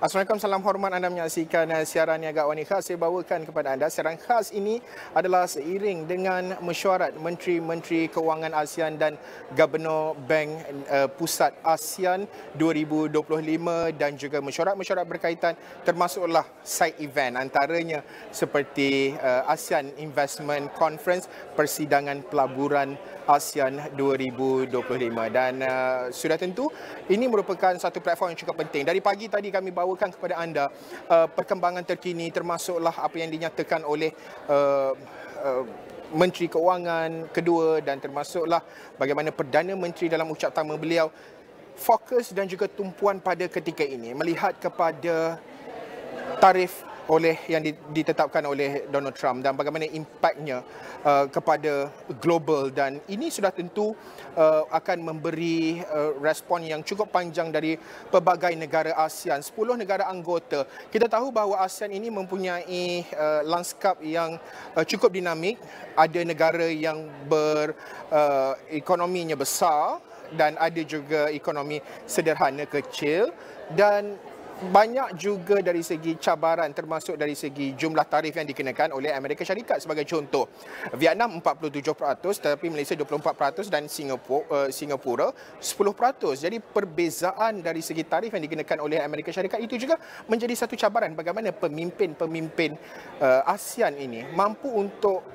Assalamualaikum, salam hormat. Anda menyaksikan siaran Niaga AWANI khas. Saya bawakan kepada anda. Siaran khas ini adalah seiring dengan Mesyuarat Menteri-Menteri Kewangan ASEAN dan Gubernur Bank Pusat ASEAN 2025 dan juga mesyuarat-mesyuarat berkaitan, termasuklah side event antaranya seperti ASEAN Investment Conference, Persidangan Pelaburan ASEAN 2025 dan sudah tentu ini merupakan satu platform yang cukup penting. Dari pagi tadi kami bawakan kepada anda perkembangan terkini, termasuklah apa yang dinyatakan oleh Menteri Kewangan kedua dan termasuklah bagaimana Perdana Menteri dalam ucap tama beliau fokus dan juga tumpuan pada ketika ini melihat kepada tarif yang ditetapkan oleh Donald Trump dan bagaimana impaknya kepada global, dan ini sudah tentu akan memberi respon yang cukup panjang dari pelbagai negara ASEAN, 10 negara anggota. Kita tahu bahawa ASEAN ini mempunyai lanskap yang cukup dinamik. Ada negara yang ekonominya besar dan ada juga ekonomi sederhana kecil, dan banyak juga dari segi cabaran, termasuk dari segi jumlah tarif yang dikenakan oleh Amerika Syarikat sebagai contoh. Vietnam 47%, tetapi Malaysia 24% dan Singapura 10%. Jadi perbezaan dari segi tarif yang dikenakan oleh Amerika Syarikat itu juga menjadi satu cabaran bagaimana pemimpin-pemimpin ASEAN ini mampu untuk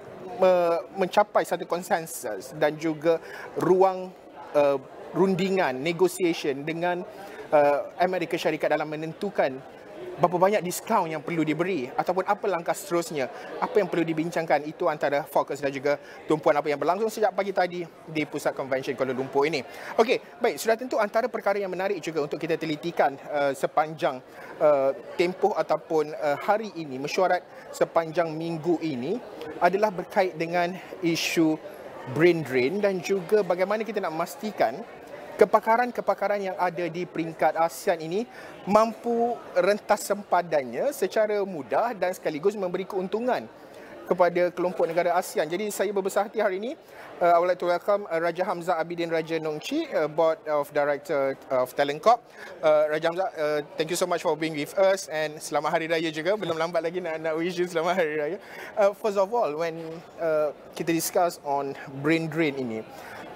mencapai satu konsensus dan juga ruang rundingan, negotiation dengan Amerika Syarikat dalam menentukan berapa banyak diskaun yang perlu diberi ataupun apa langkah seterusnya, apa yang perlu dibincangkan. Itu antara fokus dan juga tumpuan apa yang berlangsung sejak pagi tadi di Pusat Konvensyen Kuala Lumpur ini. Okey, baik, sudah tentu antara perkara yang menarik juga untuk kita telitikan sepanjang tempoh ataupun hari ini, mesyuarat sepanjang minggu ini adalah berkait dengan isu brain drain dan juga bagaimana kita nak memastikan kepakaran-kepakaran yang ada di peringkat ASEAN ini mampu rentas sempadannya secara mudah dan sekaligus memberi keuntungan kepada kelompok negara ASEAN. Jadi saya berbesar hati hari ini, I would like to welcome Raja Hamzah Abidin Raja Nongchi, Board of Director of Talent Corp. Raja Hamzah, thank you so much for being with us and selamat Hari Raya juga. Belum lambat lagi nak wish you selamat Hari Raya. First of all, when kita discuss on brain drain ini,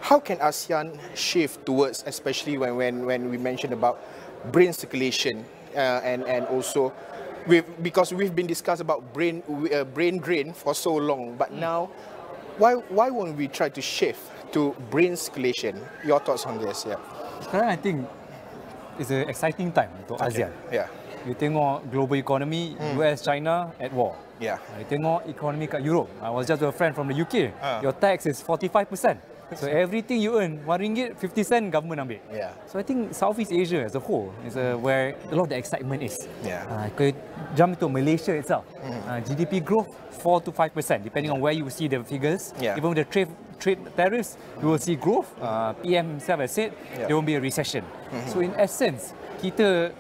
how can ASEAN shift towards, especially when we mention about brain circulation and also because we've been discussed about brain drain for so long, but now why won't we try to shift to brain circulation? Your thoughts on this? Yeah. Sekarang I think it's an exciting time untuk ASEAN. Yeah. You tengok global economy, US, China at war. Yeah. You tengok economy kat Europe. I was just with a friend from the UK. Your tax is 45%. So everything you earn, RM1, 50 cents, government ambil. Yeah. So I think Southeast Asia as a whole is where a lot of the excitement is. Yeah. Jump to Malaysia itself, GDP growth 4 to 5%, depending on where you see the figures. Yeah. Even with the trade tariffs, you will see growth. PM himself has said there won't be a recession. So in essence, kita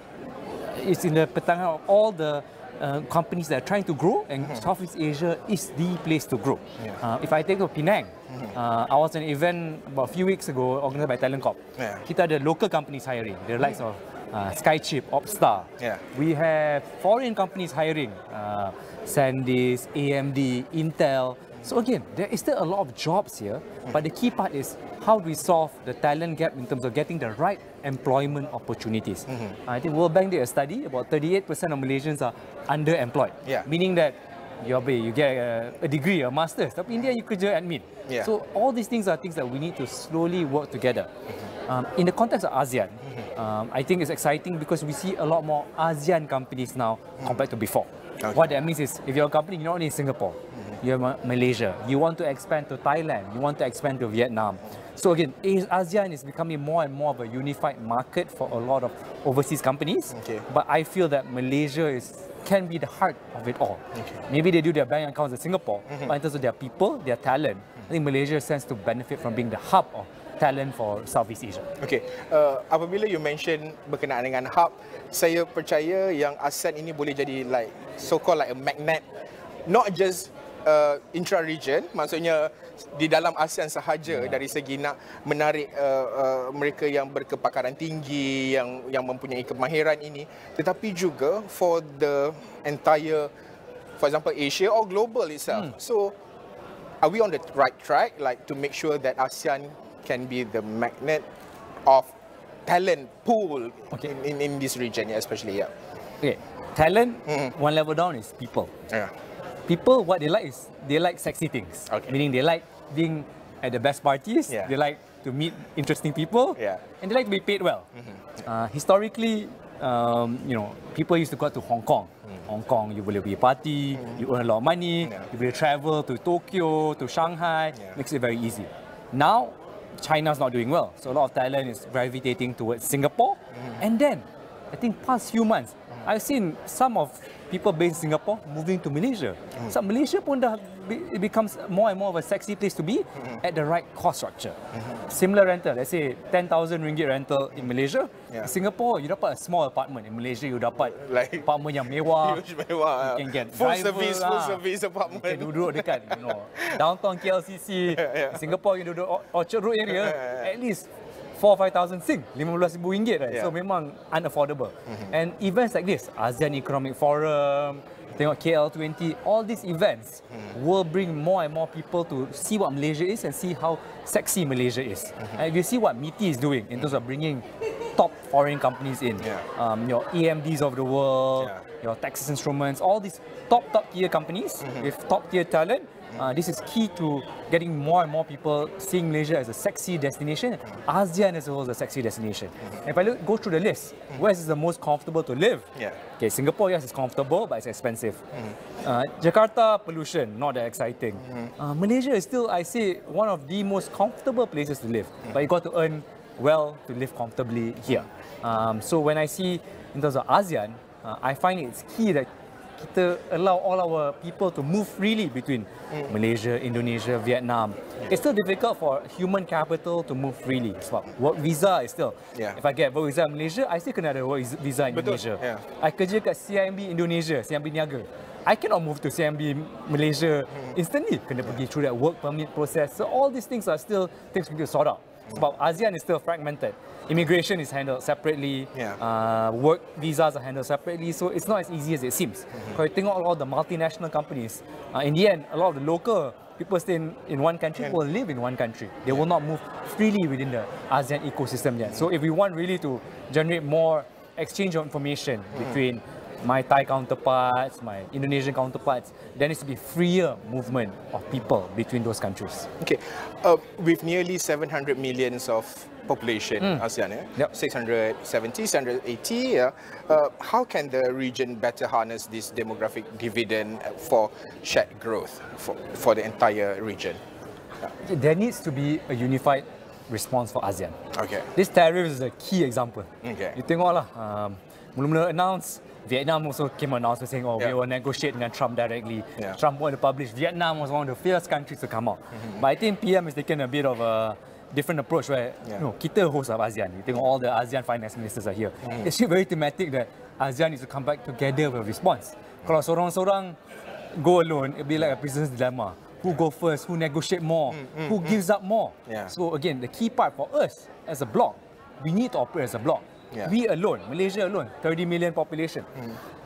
is in the pertengahan of all the companies that are trying to grow, and Southeast Asia is the place to grow. Yeah. If I take to Penang, I was at an event about a few weeks ago organized by Talent Corp. Yeah. Kita ada local companies hiring, the likes of Skychip, Opstar. Yeah. We have foreign companies hiring, SanDisk, AMD, Intel. So again, there is still a lot of jobs here, but the key part is how do we solve the talent gap in terms of getting the right employment opportunities. I think World Bank did a study, about 38% of Malaysians are underemployed, meaning that you get a degree, a master's, tapi India you kerja admin. Yeah. So all these things are things that we need to slowly work together. In the context of ASEAN, I think it's exciting because we see a lot more ASEAN companies now compared to before. Okay. What that means is, if you're a company, you're not only in Singapore, you have Malaysia, you want to expand to Thailand, you want to expand to Vietnam. So again, ASEAN is becoming more and more of a unified market for a lot of overseas companies. Okay. But I feel that Malaysia can be the heart of it all. Okay. Maybe they do their bank accounts in Singapore, but in terms of their people, their talent, I think Malaysia stands to benefit from being the hub of talent for Southeast Asia. Okay, apabila you mention berkenaan dengan hub, saya percaya yang ASEAN ini boleh jadi so-called like a magnet, not just intra-region, maksudnya di dalam ASEAN sahaja dari segi nak menarik mereka yang berkepakaran tinggi, yang mempunyai kemahiran ini, tetapi juga for the entire, for example, Asia or global itself. So are we on the right track, like to make sure that ASEAN can be the magnet of talent pool in this region, especially? Okay, talent, one level down is people. People, what they like is they like sexy things. Meaning they like being at the best parties, they like to meet interesting people, and they like to be paid well. Historically, people used to go to Hong Kong. Hong Kong, you boleh pergi party, you earn a lot of money, you boleh travel to Tokyo, to Shanghai, makes it very easy. Now, China's not doing well, so a lot of talent is gravitating towards Singapore. And then, I think past few months, I've seen some of people based in Singapore moving to Malaysia. So Malaysia pun dah, it becomes more and more of a sexy place to be at the right cost structure. Similar rental, let's say 10,000 ringgit rental in Malaysia. In Singapore, you dapat a small apartment. In Malaysia, you dapat apartment yang mewah. You can get full driver, service apartment. You can duduk dekat, downtown KLCC. In Singapore, you duduk Orchard Road area, at least 4-5,000 Sing, RM15,000, right? So memang unaffordable. And events like this, ASEAN Economic Forum, tengok KL20, all these events will bring more and more people to see what Malaysia is and see how sexy Malaysia is. And if you see what MITI is doing in terms of bringing top foreign companies in, your EMDs of the world, your Texas Instruments, all these top tier companies with top tier talent. This is key to getting more and more people seeing Malaysia as a sexy destination. ASEAN as well as a sexy destination. If I go through the list, where is the most comfortable to live? Okay, Singapore, yes, it's comfortable, but it's expensive. Jakarta, pollution, not that exciting. Malaysia is still, I say, one of the most comfortable places to live. But you got to earn well to live comfortably here. So when I see in terms of ASEAN, I find it's key that kita allow all our people to move freely between Malaysia, Indonesia, Vietnam. It's still difficult for human capital to move freely. Sebab work visa is still, if I get work visa in Malaysia, I still kena ada work visa in Indonesia. I kerja kat CIMB Indonesia, CIMB Niaga. I cannot move to CIMB Malaysia instantly. Kena pergi through that work permit process. So all these things are still things we need to sort out. Sebab ASEAN is still fragmented. Immigration is handled separately, work visas are handled separately, so it's not as easy as it seems. Kalau you tengok all the multinational companies, in the end, a lot of the local people stay in one country will live in one country. They will not move freely within the ASEAN ecosystem yet. So if we want really to generate more exchange of information between my Thai counterparts, my Indonesian counterparts, there needs to be freer movement of people between those countries. Okay, with nearly 700 million of population, ASEAN, 670, 680, how can the region better harness this demographic dividend for shared growth for the entire region? There needs to be a unified response for ASEAN. Okay. This tariff is a key example. Okay. You tengoklah, mula-mula announce, Vietnam also came announcement saying, we will negotiate with Trump directly. Trump wanted to publish. Vietnam was one of the first countries to come out. But I think PM has taken a bit of a different approach where kita host of ASEAN. You think all the ASEAN finance ministers are here. It's very thematic that ASEAN needs to come back together with a response. Kalau seorang-seorang go alone, it'll be like a prisoner's dilemma. Who go first? Who negotiate more? Who gives up more? So again, the key part for us as a bloc, we need to operate as a bloc. We alone, Malaysia alone, 30 million population.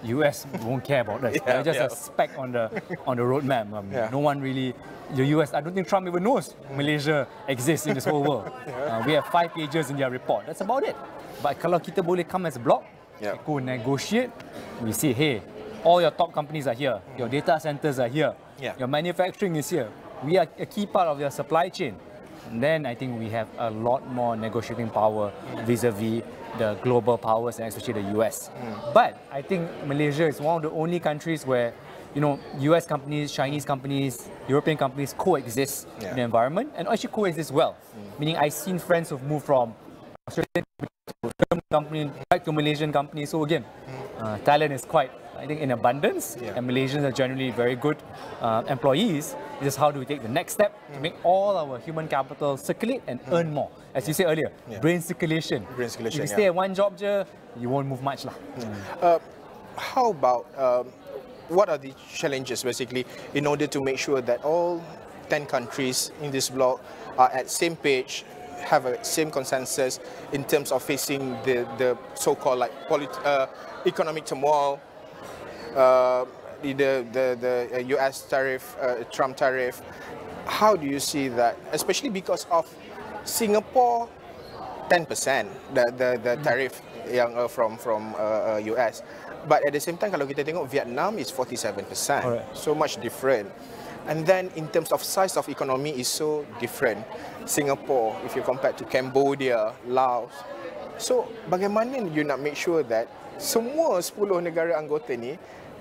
US won't care about us. They're just a speck on the roadmap. No one really. The US, I don't think Trump even knows Malaysia exists in this whole world. We have 5 pages in their report. That's about it. But kalau kita boleh come as a bloc, go negotiate. We say, hey, all your top companies are here. Your data centers are here. Your manufacturing is here. We are a key part of your supply chain. And then I think we have a lot more negotiating power vis-a-vis the global powers and especially the US. But I think Malaysia is one of the only countries where, US companies, Chinese companies, European companies coexist in the environment and actually coexist well. Meaning I've seen friends who've moved from Australian company back to Malaysian companies. So again, talent is quite, I think, in abundance, and Malaysians are generally very good employees. It's just how do we take the next step to make all our human capital circulate and earn more. As you said earlier, brain circulation. If you stay at one job, you won't move much. How about, what are the challenges basically in order to make sure that all 10 countries in this bloc are at same page, have a same consensus in terms of facing the so-called like economic turmoil, the US tariff, Trump tariff. How do you see that, especially because of Singapore 10% the tariff yang from US, but at the same time kalau kita tengok Vietnam is 47%. Alright. So much different. And then in terms of size of economy is so different. Singapore, if you compare to Cambodia, Laos. So bagaimana you nak make sure that semua 10 negara anggota ni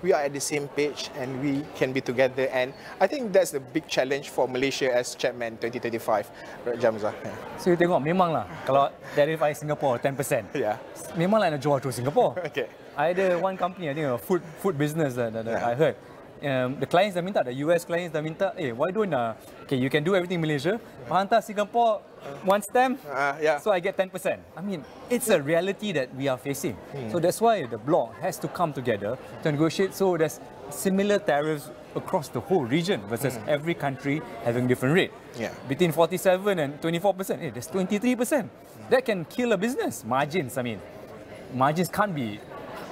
we are at the same page and we can be together, and I think that's the big challenge for Malaysia as chairman 2035. Jamzah. So you tengok memanglah kalau tarif Singapore 10%. Yeah. Memanglah nak jual to Singapore. Okay. I ada one company, I think a food business that I heard. The clients dah minta, the US clients dah minta, why don't okay, you can do everything in Malaysia, hantar Singapore one stamp, so I get 10%. I mean, it's a reality that we are facing. So that's why the bloc has to come together to negotiate. So there's similar tariffs across the whole region versus every country having different rate. Between 47 and 24%, there's 23%. That can kill a business. Margins, I mean, margins can't be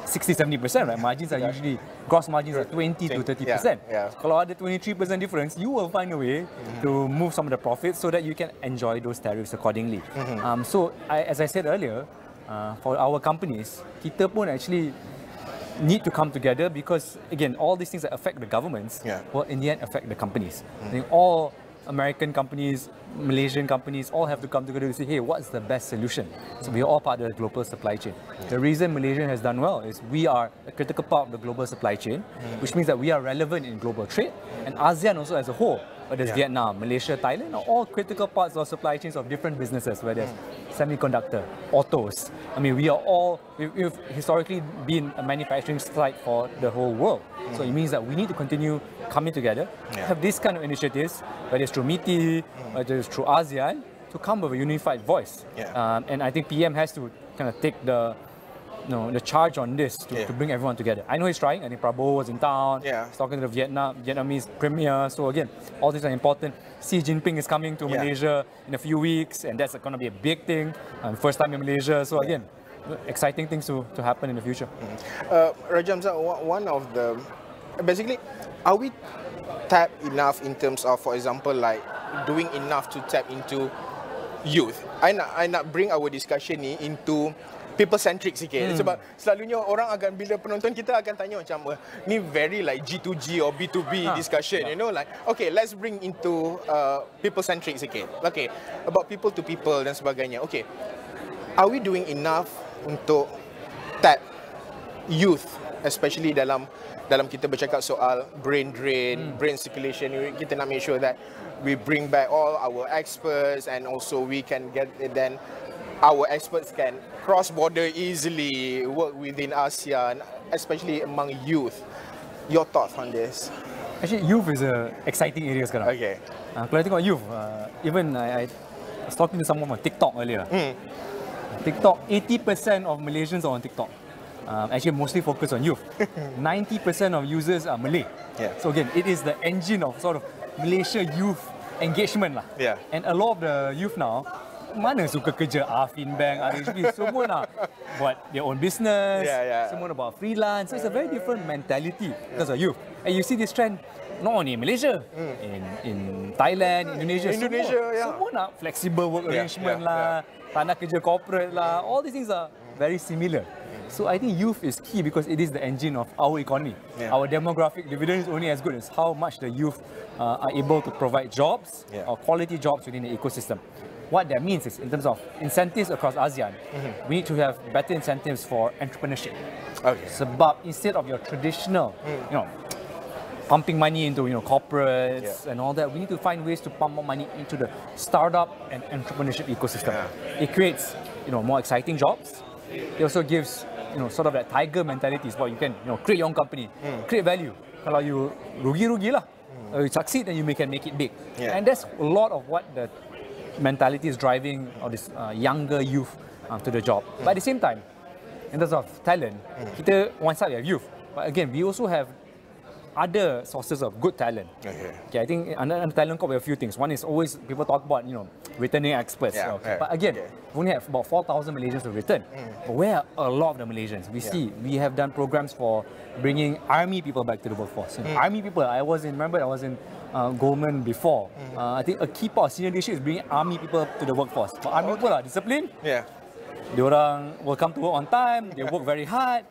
60-70%, right? Margins are usually, gross margins are 20 to 30%. Kalau ada 23% difference, you will find a way to move some of the profits so that you can enjoy those tariffs accordingly. So, as I said earlier, for our companies, kita pun actually need to come together because, again, all these things that affect the governments will in the end affect the companies. I think all American companies, Malaysian companies all have to come together to say, hey, what's the best solution? So we are all part of the global supply chain. The reason Malaysia has done well is we are a critical part of the global supply chain, which means that we are relevant in global trade, and ASEAN also as a whole, whether it's Vietnam, Malaysia, Thailand, are all critical parts of supply chains of different businesses, whether it's semiconductor, autos. I mean, we've historically been a manufacturing site for the whole world. So it means that we need to continue coming together, have these kind of initiatives, whether it's through MITI, whether it's through ASEAN, to come with a unified voice. And I think PM has to kind of take the charge on this to bring everyone together. I know he's trying. I think Prabowo was in town. He's talking to the Vietnamese premier. So again, all these are important. Xi Jinping is coming to Malaysia in a few weeks, and that's going to be a big thing. First time in Malaysia. So again, exciting things to happen in the future. Rajamza, one of the, basically, are we tapped enough in terms of, for example, like doing enough to tap into youth? I nak bring our discussion ni into people-centric sikit. Sebab selalunya orang akan, bila penonton kita akan tanya macam, ni very like G2G or B2B discussion, you know, like, okay, let's bring into people-centric sikit. Okay, about people to people dan sebagainya. Okay, are we doing enough untuk tap youth, especially dalam kita bercakap soal brain drain, brain circulation? Kita nak make sure that we bring back all our experts, and also we can get, then our experts can cross border easily, work within ASEAN, especially among youth. Your thoughts on this? Actually, youth is an exciting area sekarang. Okay. Kalau I tengok youth, even I was talking to someone on TikTok earlier. TikTok, 80% of Malaysians are on TikTok. Actually, mostly focused on youth. 90% of users are Malay. So again, it is the engine of sort of Malaysia youth engagement lah. And a lot of the youth now, mana suka kerja Afin Bank, RHB, semua nak buat their own business, semua nak buat freelance. So it's a very different mentality because of youth. And you see this trend not only in Malaysia, in Thailand, Indonesia, semua nak flexible work arrangement lah, tak nak kerja corporate lah. All these things are very similar. So I think youth is key because it is the engine of our economy. Our demographic dividend is only as good as how much the youth are able to provide jobs or quality jobs within the ecosystem. What that means is, in terms of incentives across ASEAN, we need to have better incentives for entrepreneurship. Sebab instead of your traditional, pumping money into corporates and all that, we need to find ways to pump more money into the startup and entrepreneurship ecosystem. It creates more exciting jobs. It also gives sort of that tiger mentality. It's about you can create your own company, create value. Kalau you rugi lah, you succeed, then you can make it big. And that's a lot of what the mentality is driving all this younger youth to the job. But at the same time, in terms of talent, kita one side we have youth, but again we also have other sources of good talent. Okay, I think under talent corp, we have a few things. One is always people talk about, returning experts. But again, we only have about 4,000 Malaysians to return. But where are a lot of the Malaysians? We have done programs for bringing army people back to the workforce. Army people, I was in Goldman before. I think a key part of senior leadership is bringing army people to the workforce. But army people are disciplined. Diorang will come to work on time. They work very hard.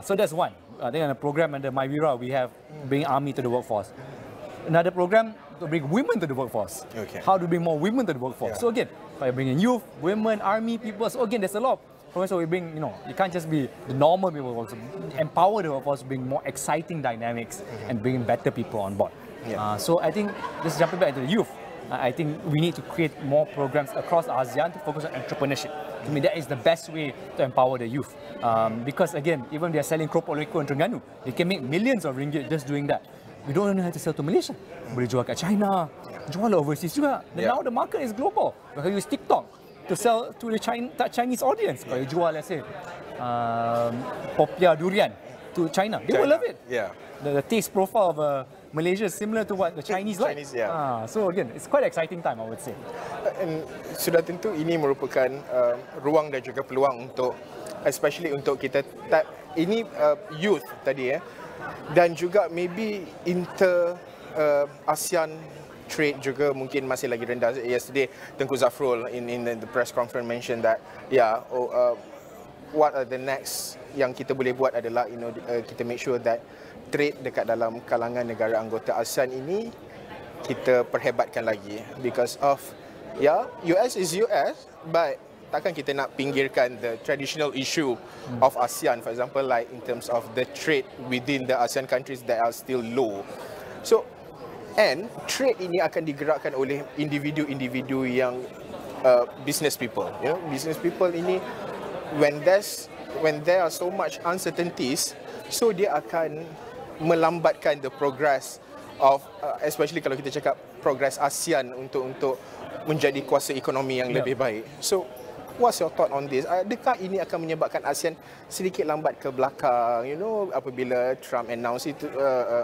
So that's one. I think in a program under MyVira, we have bring army to the workforce. Another program to bring women to the workforce. How to bring more women to the workforce. So again, by bringing youth, women, army people. So again, there's a lot of programs we bring. You can't just be the normal people. Also empower the workforce, bring more exciting dynamics, and bring better people on board. So I think just jumping back to the youth, I think we need to create more programs across ASEAN to focus on entrepreneurship. To me, that is the best way to empower the youth. Because again, even they are selling keropok leko in Terengganu, they can make millions of ringgit just doing that. We don't only have to sell to Malaysia. Boleh jual kat China, jual overseas juga. Now the market is global. We can use TikTok to sell to the Chinese audience. Kalau you jual, let's say, popia durian to China, they will love it. The taste profile of Malaysia is similar to what the Chinese like. So again, it's quite an exciting time, I would say. And sudah tentu ini merupakan ruang dan juga peluang untuk, especially untuk kita ini youth tadi dan juga maybe ASEAN trade juga mungkin masih lagi rendah. Yesterday, Tengku Zafrul in the press conference mentioned that what are the next yang kita boleh buat adalah kita make sure that trade dekat dalam kalangan negara anggota ASEAN ini kita perhebatkan lagi, because of US is US, but takkan kita nak pinggirkan the traditional issue of ASEAN, for example, like in terms of the trade within the ASEAN countries that are still low. So, and trade ini akan digerakkan oleh individu-individu yang business people. Business people ini when there are so much uncertainties, so dia akan melambatkan the progress of especially kalau kita cakap progress ASEAN untuk menjadi kuasa ekonomi yang lebih baik. So what's your thought on this? Adakah ini akan menyebabkan ASEAN sedikit lambat ke belakang, apabila Trump announce itu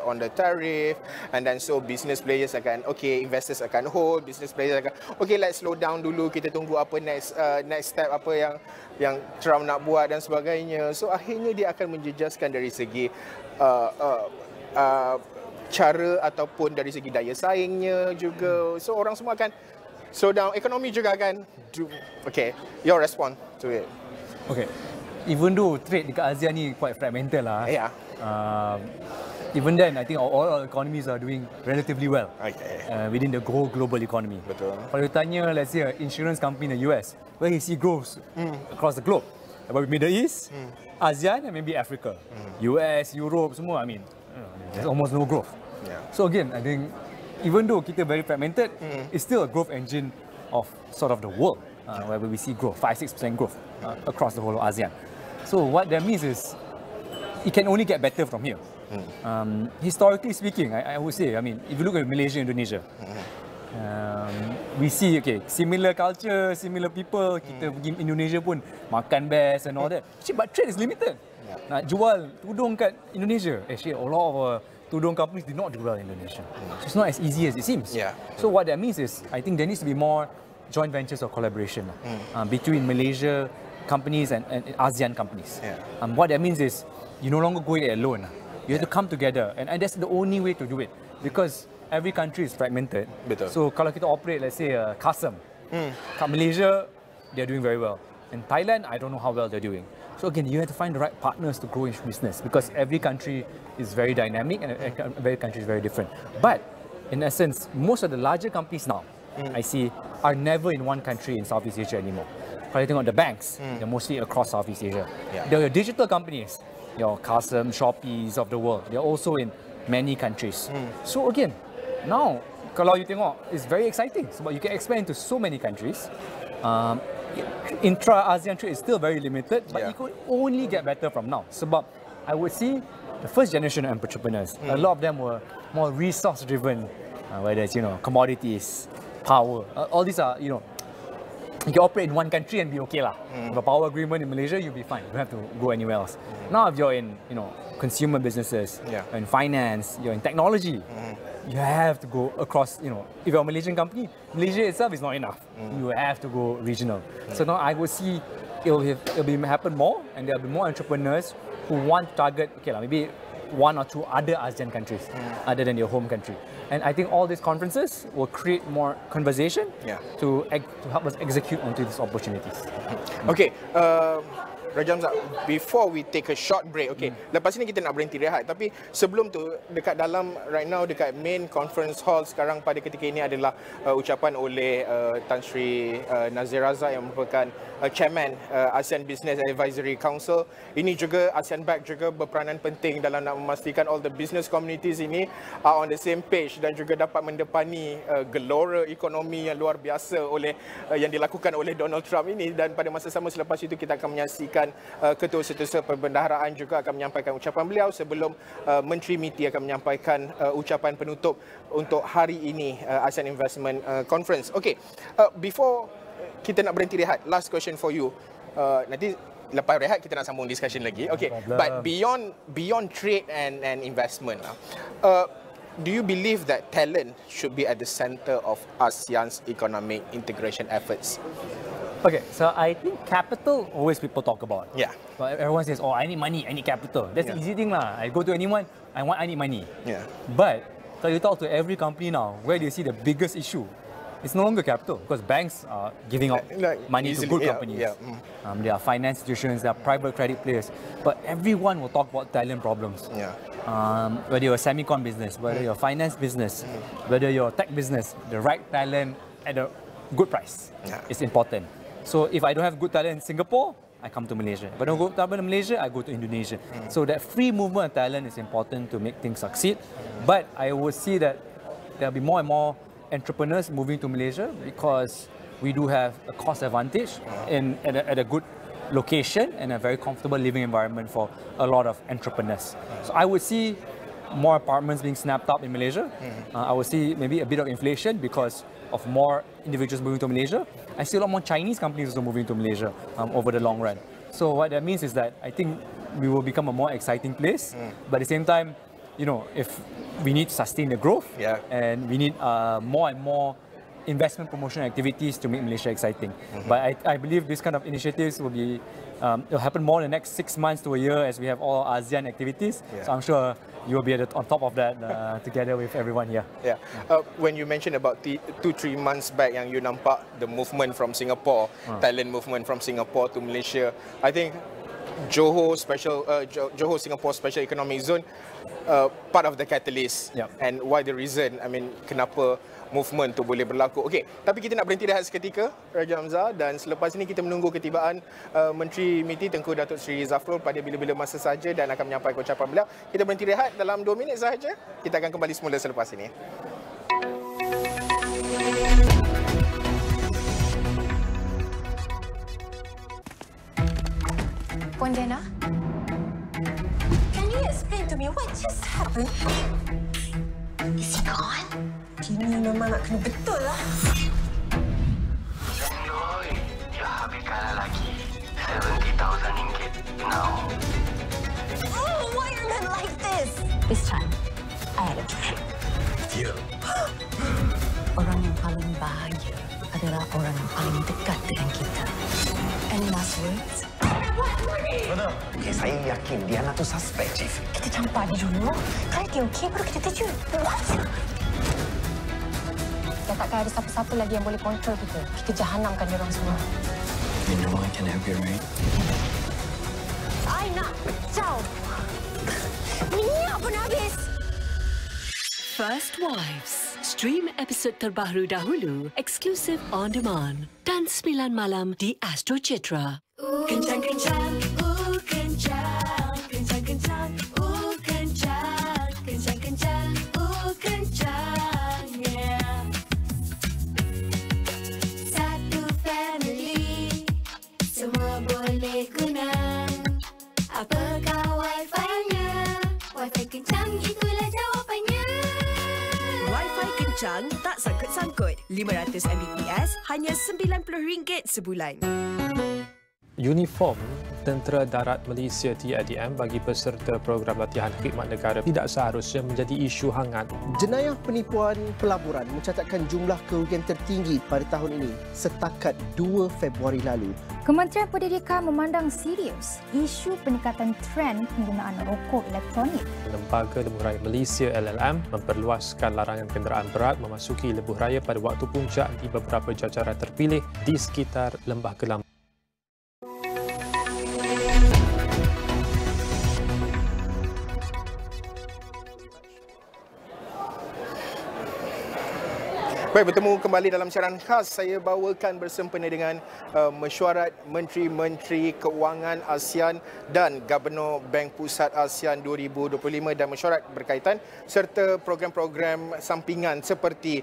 on the tariff, and then so business players akan investors akan hold, business players akan let's slow down dulu, kita tunggu apa next step apa yang Trump nak buat dan sebagainya. So akhirnya dia akan menjejaskan dari segi cara ataupun dari segi daya saingnya juga. So orang semua akan slow down, ekonomi juga akan your response to it. Even though trade dekat ASEAN ni quite fragmented lah. Even then, I think all our economies are doing relatively well within the whole global economy. Kalau you tanya, let's say, an insurance company in the US, where you see growth across the globe, about Middle East, ASEAN, and maybe Africa, US, Europe, semua. I mean, there's almost no growth. So again, I think even though kita very fragmented, it's still a growth engine of sort of the world, where we see growth, 5-6% growth across the whole of ASEAN. So what that means is, it can only get better from here. Historically speaking, I would say, I mean, if you look at Malaysia, Indonesia, we see similar culture, similar people. Kita pergi Indonesia pun makan best and all that. But trade is limited. Nak jual tudung kat Indonesia, actually a lot of tudung companies did not do well in Indonesia. So it's not as easy as it seems. So what that means is, I think there needs to be more joint ventures or collaboration between Malaysia companies and ASEAN companies. What that means is, you no longer go it alone. You have to come together, and that's the only way to do it, because every country is fragmented. So kalau kita operate, let's say, custom, kat Malaysia, they're doing very well. In Thailand, I don't know how well they're doing. So again, you have to find the right partners to grow in business, because every country is very dynamic and every country is very different. But in essence, most of the larger companies now, I see, are never in one country in Southeast Asia anymore. Kalau you tengok the banks, they're mostly across Southeast Asia. They're digital companies, your Custom, Shopees of the world. They're also in many countries. So again, now, kalau you tengok, it's very exciting. Sebab you can expand into so many countries. Intra-ASEAN trade is still very limited, but it could only get better from now. Sebab I would see the first generation of entrepreneurs, a lot of them were more resource-driven, whether it's, commodities, power. All these are, You can operate in one country and be okay lah. With a power agreement in Malaysia, you'll be fine. You don't have to go anywhere else. Now, if you're in, consumer businesses, in finance, you're in technology, you have to go across. If you're a Malaysian company, Malaysia itself is not enough. You have to go regional. So now I will see it'll happen more, and there'll be more entrepreneurs who want to target, maybe 1 or 2 other ASEAN countries other than your home country. And I think all these conferences will create more conversation to help us execute onto these opportunities. Okay, Raja Hamzah, before we take a short break, lepas ini kita nak berhenti rehat. Tapi sebelum tu, dekat dalam, right now, dekat main conference hall sekarang pada ketika ini adalah ucapan oleh Tan Sri Nazir Razak yang merupakan Chairman ASEAN Business Advisory Council. Ini juga ASEAN Bank juga berperanan penting dalam nak memastikan all the business communities ini are on the same page dan juga dapat mendepani gelora ekonomi yang luar biasa yang dilakukan oleh Donald Trump ini. Dan pada masa sama selepas itu kita akan menyaksikan Ketua Setiausaha Perbendaharaan juga akan menyampaikan ucapan beliau sebelum Menteri MITI akan menyampaikan ucapan penutup untuk hari ini ASEAN Investment Conference. Okay, before kita nak berhenti rehat, last question for you. Nanti lepas rehat kita nak sambung discussion lagi. Okay, but beyond trade and investment, do you believe that talent should be at the center of ASEAN's economic integration efforts? Okay, so I think capital always people talk about. Yeah. But everyone says, I need money, I need capital. That's the easy thing lah. I go to anyone, I need money. Yeah. But so you talk to every company now, where do you see the biggest issue? It's no longer capital because banks are giving out money to good companies. There are finance institutions, there are private credit players, but everyone will talk about talent problems. Yeah. Whether you're a semicon business, whether you're a finance business, whether you're a tech business, the right talent at a good price is important. So if I don't have good talent in Singapore, I come to Malaysia. If I don't go to Malaysia, I go to Indonesia. So that free movement of talent is important to make things succeed. But I would see that there'll be more and more entrepreneurs moving to Malaysia because we do have a cost advantage at a good location and a very comfortable living environment for a lot of entrepreneurs. So I would see more apartments being snapped up in Malaysia. I would see maybe a bit of inflation because of more individuals moving to Malaysia. I see a lot more Chinese companies also moving to Malaysia over the long run. So what that means is that I think we will become a more exciting place. But at the same time, if we need to sustain the growth and we need more and more investment promotion activities to make Malaysia exciting. But I believe this kind of initiatives will be it'll happen more in the next 6 months to a year as we have all ASEAN activities. So I'm sure you will be on top of that together with everyone here. Yeah. When you mentioned about 2-3 months back yang you nampak the movement from Singapore, talent movement from Singapore to Malaysia, I think Johor Singapore Special Economic Zone part of the catalyst and why the reason, kenapa movement tu boleh berlaku. Okey, tapi kita nak berhenti rehat seketika, Raja Hamzah, dan selepas ini kita menunggu ketibaan Menteri MITI Tengku Datuk Seri Zafrul pada bila-bila masa saja dan akan menyampaikan ucapan beliau. Kita berhenti rehat dalam 2 minit sahaja. Kita akan kembali semula selepas ini. Puan Dana, can you explain to me what just happened? Is he gone? Ini memang nak kena betul lah. Senoi, dia habis kalah lagi. RM70,000 now. Oh, why are men like this? This time, I had a trick. Ya. Orang yang paling bahagia adalah orang yang paling dekat dengan kita. Any last words? Betul. Okay, saya yakin Diana tu suspek, Chief. Kita campak dia dulu. Kalau dia okey, baru kita terjun. What? Dah takkan ada siapa-siapa lagi yang boleh kontrol kita. Kita jahanamkan dia orang semua. You know I can help you, right? I nak pecah. Minyak pun habis. First Wives. Stream episod terbaru dahulu, eksklusif on demand. Dan 9 malam di Astro Citra. Kencang-kencang, kencang. Kencang-kencang, kencang. Kencang-kencang, kencang. Yeah. Satu family, semua boleh guna. Apakah Wi-Fi-nya? Wi-Fi kencang, itulah jawapannya. Wi-Fi Wi-Fi kencang tak sangkut-sangkut. 500 Mbps hanya RM90 sebulan. Uniform Tentera Darat Malaysia TADM bagi peserta program latihan khidmat negara tidak seharusnya menjadi isu hangat. Jenayah penipuan pelaburan mencatatkan jumlah kerugian tertinggi pada tahun ini setakat 2 Februari lalu. Kementerian Pendidikan memandang serius isu peningkatan trend penggunaan rokok elektronik. Lembaga Lebuh Raya Malaysia LLM memperluaskan larangan kenderaan berat memasuki lebuh raya pada waktu puncak di beberapa jajaran terpilih di sekitar Lembah Kelam. Baik, bertemu kembali dalam siaran khas. Saya bawakan bersempena dengan Mesyuarat Menteri-Menteri Kewangan ASEAN dan Gubernur Bank Pusat ASEAN 2025 dan mesyuarat berkaitan serta program-program sampingan seperti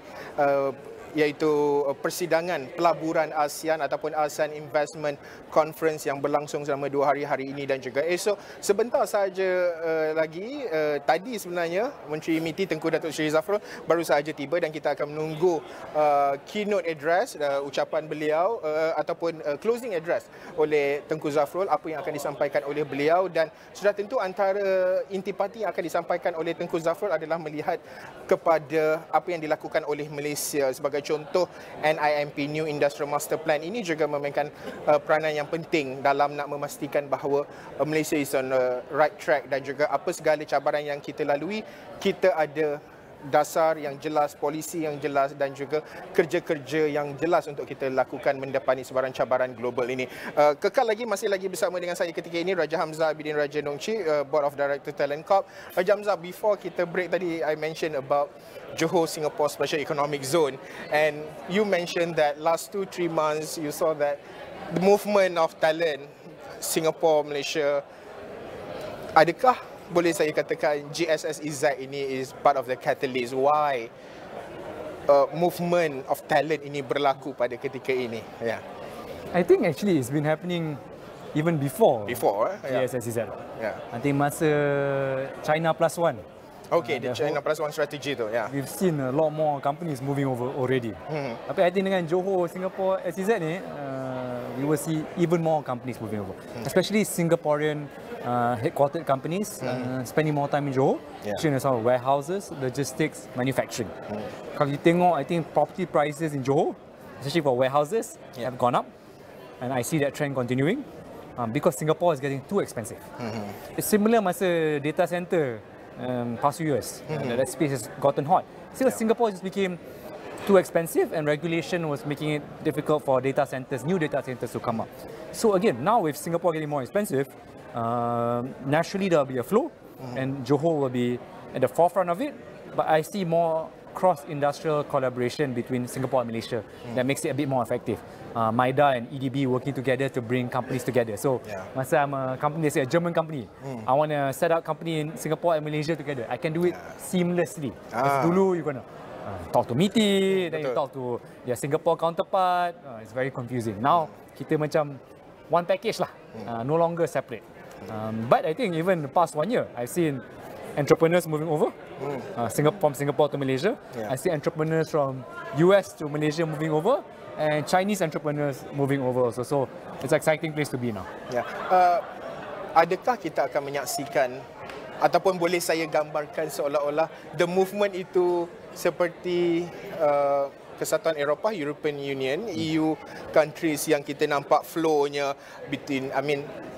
iaitu Persidangan Pelaburan ASEAN ataupun ASEAN Investment Conference yang berlangsung selama 2 hari ini dan juga esok. Sebentar sahaja lagi, tadi sebenarnya Menteri MITI Tengku Datuk Seri Zafrul baru sahaja tiba dan kita akan menunggu keynote address, ucapan beliau ataupun closing address oleh Tengku Zafrul, apa yang akan disampaikan oleh beliau. Dan sudah tentu antara intipati yang akan disampaikan oleh Tengku Zafrul adalah melihat kepada apa yang dilakukan oleh Malaysia. Sebagai contoh, NIMP New Industrial Master Plan ini juga memainkan peranan yang penting dalam nak memastikan bahawa Malaysia is on the right track dan juga apa segala cabaran yang kita lalui, kita ada dasar yang jelas, polisi yang jelas dan juga kerja-kerja yang jelas untuk kita lakukan mendepani sebarang cabaran global ini. Kekal lagi, masih lagi bersama dengan saya ketika ini Raja Hamzah Abidin Raja Nongci, Board of Director Talent Corp. Raja Hamzah, before kita break tadi, I mentioned about Johor Singapore Special Economic Zone, and you mentioned that last 2-3 months you saw that the movement of talent Singapore, Malaysia, adakah boleh saya katakan GSSEZ ini is part of the catalyst why movement of talent ini berlaku pada ketika ini? Yeah. I think actually it's been happening even before GSSEZ. Yeah. I think masa China Plus One. Okay, the China Plus One strategy tu. Yeah. We've seen a lot more companies moving over already. Tapi I think dengan Johor Singapore SEZ ni, we will see even more companies moving over, especially Singaporean headquartered companies spending more time in Johor, in some warehouses, logistics, manufacturing. Kalau you tengok, I think property prices in Johor, especially for warehouses, have gone up, and I see that trend continuing because Singapore is getting too expensive. It's similar masa data center past few years. That space has gotten hot. Still, Singapore just became too expensive, and regulation was making it difficult for data centers, new data centers to come up. So again, now with Singapore getting more expensive, naturally there will be a flow, and Johor will be at the forefront of it. But I see more cross-industrial collaboration between Singapore and Malaysia that makes it a bit more effective. MIDA and EDB working together to bring companies together. So, masa I'm a company, let's say a German company, I want to set up company in Singapore and Malaysia together. I can do it seamlessly. Because dulu you're going to talk to MITI, then you talk to your Singapore counterpart. It's very confusing. Now, kita macam one package lah, no longer separate. But I think even the past 1 year, I've seen entrepreneurs moving over from Singapore to Malaysia. I see entrepreneurs from US to Malaysia moving over, and Chinese entrepreneurs moving over also. So it's an exciting place to be now. Adakah kita akan menyaksikan ataupun boleh saya gambarkan seolah-olah the movement itu seperti Kesatuan Eropah, European Union, EU countries yang kita nampak flow-nya between,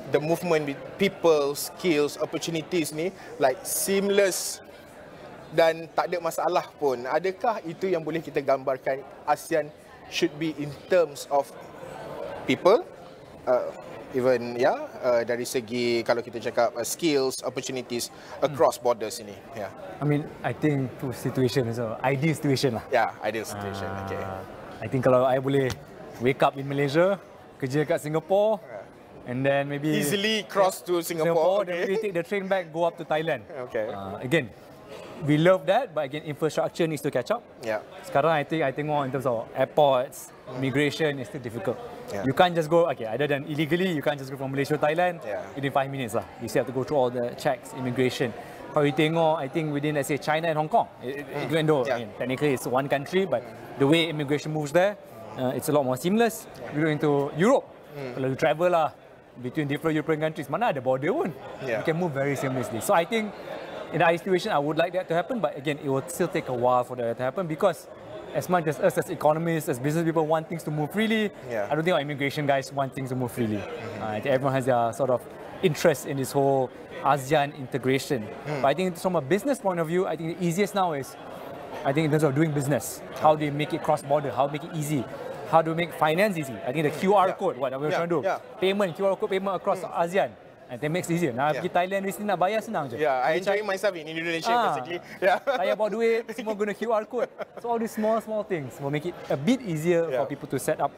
the movement with people, skills, opportunities ni like seamless dan tak ada masalah pun. Adakah itu yang boleh kita gambarkan ASEAN should be in terms of people, even dari segi kalau kita cakap skills, opportunities across borders ini. I think to situation is an ideal situation lah. Ideal situation. Okay. I think kalau I boleh wake up in Malaysia, kerja kat Singapore, and then maybe easily cross to Singapore, then maybe take the train back, go up to Thailand. Okay. Again, we love that, but again, infrastructure needs to catch up. Sekarang I tengok in terms of airports, migration is still difficult. You can't just go, other than illegally, you can't just go from Malaysia to Thailand within 5 minutes lah. You still have to go through all the checks, immigration. Kalau you tengok, I think within, let's say, China and Hong Kong, even though I mean, technically it's one country, but the way immigration moves there, it's a lot more seamless. You go into Europe, kalau you travel lah between different European countries, mana ada border pun. You can move very seamlessly. So I think in that situation, I would like that to happen, but again, it will still take a while for that to happen because as much as us as economists, as business people want things to move freely, I don't think our immigration guys want things to move freely. I think everyone has their sort of interest in this whole ASEAN integration. But I think from a business point of view, I think the easiest now is, I think in terms of doing business, how do you make it cross-border, how make it easy, how do you make finance easy. I think the QR code, what we're trying to do, payment, QR code payment across ASEAN, and that makes it easier. Now, pergi Thailand, di sini nak bayar senang je. I enjoy myself in Indonesia basically. Saya bawa duit, semua guna QR code. So all these small things will make it a bit easier for people to set up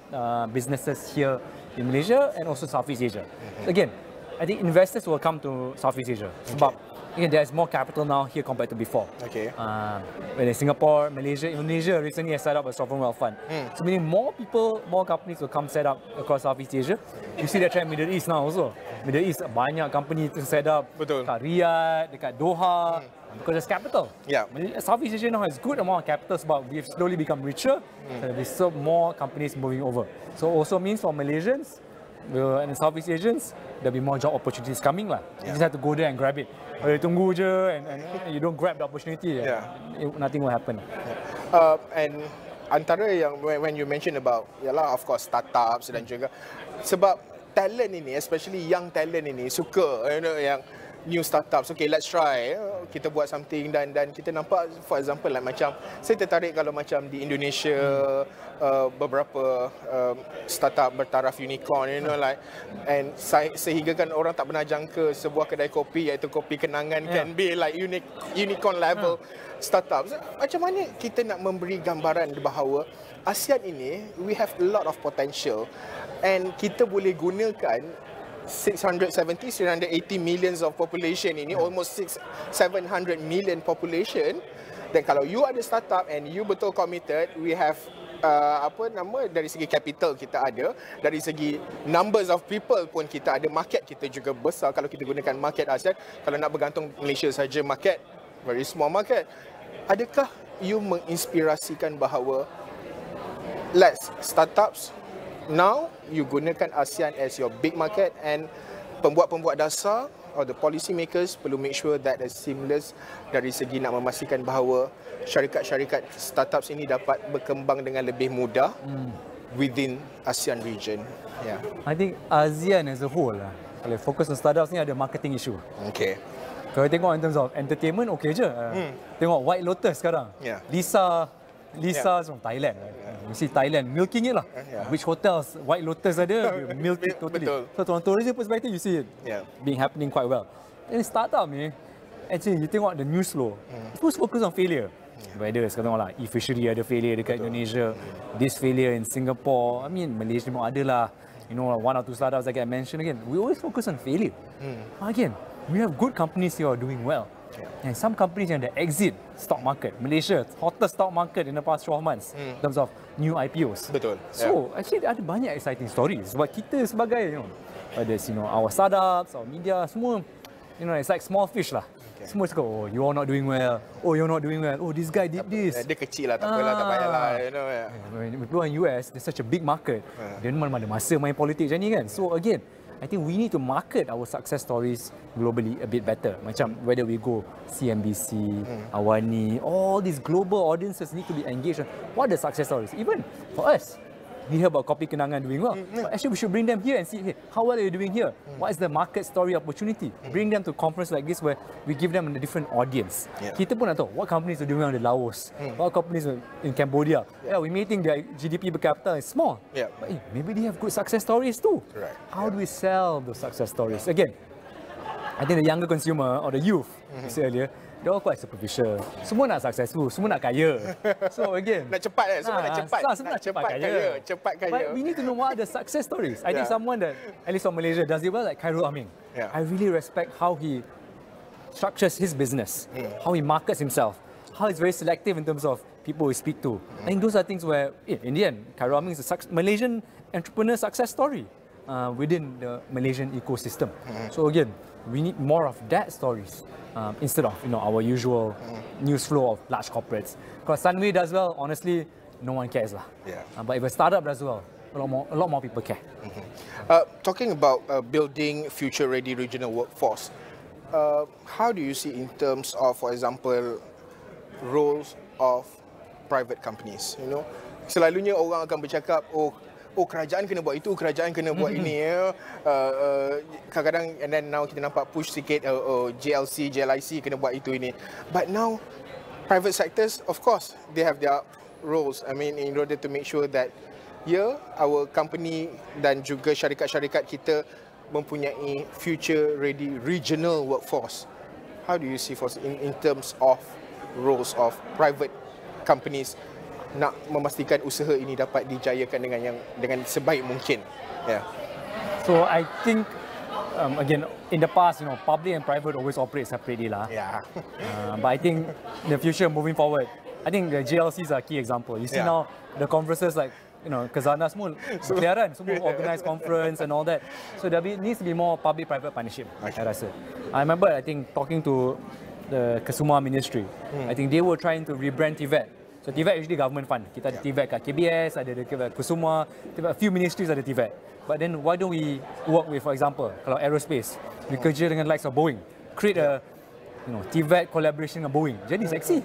businesses here in Malaysia and also Southeast Asia. Again, I think investors will come to Southeast Asia. Sebab again, there's more capital now here compared to before. Whether Singapore, Malaysia, Indonesia recently has set up a sovereign wealth fund. So meaning more people, more companies will come set up across Southeast Asia. You see that trend in Middle East now also. Middle East, banyak company to set up dekat Riyadh, dekat Doha, because there's capital. Southeast Asia now has good amount of capital, but we've slowly become richer. So there's still more companies moving over. So also means for Malaysians and Southeast Asians, there'll be more job opportunities coming lah. You just have to go there and grab it. Kalau you tunggu je and you don't grab the opportunity, nothing will happen. And antara yang when you mention about, of course, startups dan juga sebab talent ini, especially young talent ini suka yang new startups. Okay, let's try. Kita buat something dan kita nampak, for example, like macam saya tertarik kalau macam di Indonesia beberapa startup bertaraf unicorn, and sehingga kan orang tak pernah jangka sebuah kedai kopi iaitu kopi kenangan can be like unicorn level startups. Macam mana kita nak memberi gambaran bahawa ASEAN ini we have a lot of potential and kita boleh gunakan 680 millions of population ini, almost 700 million population. Dan kalau you ada startup and you betul committed, we have dari segi capital kita ada, dari segi numbers of people pun kita ada, market kita juga besar kalau kita gunakan market ASEAN. Kalau nak bergantung Malaysia saja market, very small market. Adakah you menginspirasikan bahawa let's startups now you gunakan ASEAN as your big market and pembuat-pembuat dasar or the policy makers perlu make sure that is seamless dari segi nak memastikan bahawa syarikat-syarikat startups ini dapat berkembang dengan lebih mudah within ASEAN region. I think ASEAN as a whole lah, kalau fokus on startups ni ada marketing issue. Kalau tengok in terms of entertainment, okay je. Tengok White Lotus sekarang. Lisa from Thailand. You see Thailand milking it lah. Which hotels White Lotus ada, milk it totally. So from a tourism perspective, you see it being happening quite well. And startup ni, actually you tengok the news flow, it's most focus on failure. Whether sekarang lah, e-fishery ada failure dekat Indonesia, this failure in Singapore, I mean Malaysia pun ada lah. You know, one or two startups like I mentioned again, we always focus on failure. Again, we have good companies here who are doing well. And some companies yang exit stock market. Malaysia, hottest stock market in the past 12 months in terms of new IPOs. So actually ada banyak exciting stories. Sebab kita sebagai, whether it's, our startups, our media, semua, it's like small fish lah. Semua cakap, oh, you are not doing well. Oh, you're not doing well. Oh, this guy did this. Dia kecil lah, tak apalah, tak payahlah. When people in US, there's such a big market. Dia mana ada masa main politik macam ni kan. So again, I think we need to market our success stories globally a bit better. Macam whether we go CNBC, AWANI, all these global audiences need to be engaged. What are the success stories? Even for us, we hear about Kopi Kenangan doing well. But actually, we should bring them here and see, hey, how well are you doing here? What is the market story opportunity? Bring them to a conference like this where we give them a different audience. Kita pun nak tahu what companies are doing well in Laos, what companies are in Cambodia. We may think their GDP per capita is small, but hey, maybe they have good success stories too. How do we sell those success stories? Again, I think the younger consumer or the youth, you said earlier, they're all quite superficial. Semua nak successful, semua nak kaya. So again, nak cepat semua nak cepat. Semua nak cepat kaya. But we need to know what are the success stories. I think someone that, at least from Malaysia, does it well, like Khairul Aming. I really respect how he structures his business, how he markets himself, how he's very selective in terms of people he speak to. I think those are things where, in the end, Khairul Aming is a Malaysian entrepreneur success story within the Malaysian ecosystem. So again, we need more of that stories instead of our usual news flow of large corporates. Because Sunway does well, honestly, no one cares lah. Yeah. But if a startup does well, a lot more people care. Talking about building future-ready regional workforce, how do you see in terms of, for example, roles of private companies? Selalunya orang akan bercakap, oh kerajaan kena buat itu, kerajaan kena buat ini. Kadang-kadang, and then now kita nampak push sikit, JLC, JLIC kena buat itu ini. But now, private sectors, of course, they have their roles. I mean, in order to make sure that our company dan juga syarikat-syarikat kita mempunyai future-ready regional workforce. How do you see in terms of roles of private companies nak memastikan usaha ini dapat dijayakan dengan sebaik mungkin? Yeah. So I think again, in the past, public and private always operate separately lah. Yeah. But I think in the future, moving forward, I think the GLCs are a key example. You see now the conferences like Kazana semua keliaran, semua organize conference and all that. So there needs to be more public-private partnership. I rasa. I remember, I think talking to the Kesuma Ministry, I think they were trying to rebrand TVET. So TVET usually government fund. Kita ada TVET kat KBS, ada Kusuma, a few ministries ada TVET. But then why don't we work with, for example, kalau aerospace, we kerja dengan likes of Boeing, create a TVET collaboration dengan Boeing. Jadi seksi.